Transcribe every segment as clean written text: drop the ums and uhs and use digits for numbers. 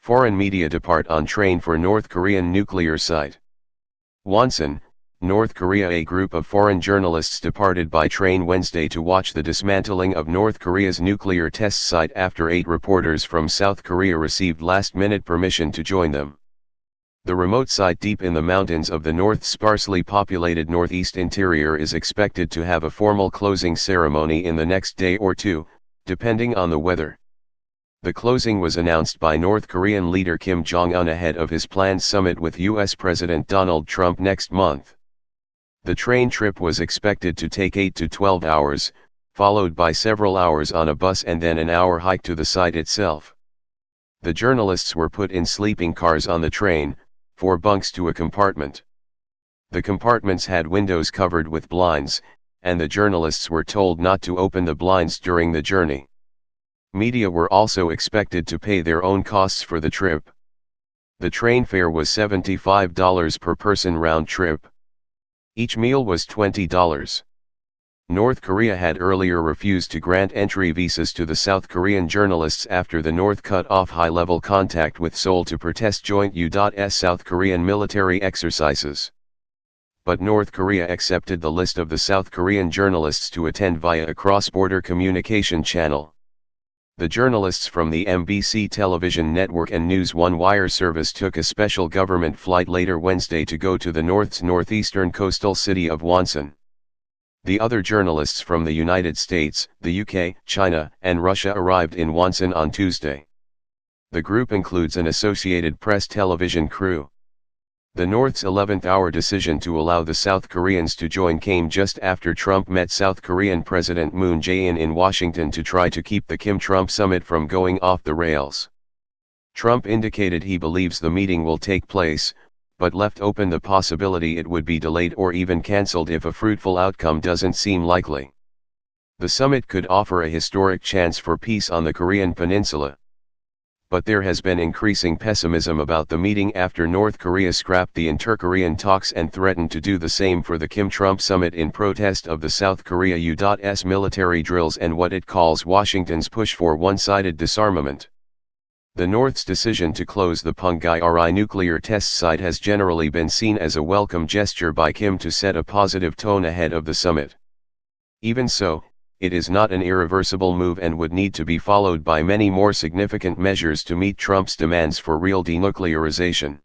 Foreign media depart on train for North Korean nuclear site. WONSAN, North Korea. A group of foreign journalists departed by train Wednesday to watch the dismantling of North Korea's nuclear test site after 8 reporters from South Korea received last-minute permission to join them. The remote site deep in the mountains of the North's sparsely populated northeast interior is expected to have a formal closing ceremony in the next day or two, depending on the weather. The closing was announced by North Korean leader Kim Jong Un ahead of his planned summit with U.S. President Donald Trump next month. The train trip was expected to take 8 to 12 hours, followed by several hours on a bus and then an hour hike to the site itself. The journalists were put in sleeping cars on the train, 4 bunks to a compartment. The compartments had windows covered with blinds, and the journalists were told not to open the blinds during the journey. Media were also expected to pay their own costs for the trip. The train fare was $75 per person round trip. Each meal was $20. North Korea had earlier refused to grant entry visas to the South Korean journalists after the North cut off high-level contact with Seoul to protest joint U.S. South Korean military exercises. But North Korea accepted the list of the South Korean journalists to attend via a cross-border communication channel. The journalists from the MBC television network and News One wire service took a special government flight later Wednesday to go to the North's northeastern coastal city of WONSAN. The other journalists from the United States, the UK, China, and Russia arrived in WONSAN on Tuesday. The group includes an Associated Press television crew. The North's 11th-hour decision to allow the South Koreans to join came just after Trump met South Korean President Moon Jae-in in Washington to try to keep the Kim-Trump summit from going off the rails. Trump indicated he believes the meeting will take place, but left open the possibility it would be delayed or even cancelled if a fruitful outcome doesn't seem likely. The summit could offer a historic chance for peace on the Korean peninsula. But there has been increasing pessimism about the meeting after North Korea scrapped the inter-Korean talks and threatened to do the same for the Kim-Trump summit in protest of the South Korea U.S. military drills and what it calls Washington's push for one-sided disarmament. The North's decision to close the Punggye-ri nuclear test site has generally been seen as a welcome gesture by Kim to set a positive tone ahead of the summit. Even so, it is not an irreversible move and would need to be followed by many more significant measures to meet Trump's demands for real denuclearization.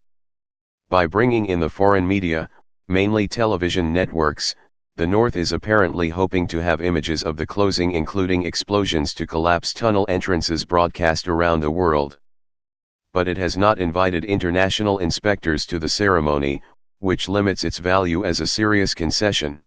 By bringing in the foreign media, mainly television networks, the North is apparently hoping to have images of the closing including explosions to collapse tunnel entrances broadcast around the world. But it has not invited international inspectors to the ceremony, which limits its value as a serious concession.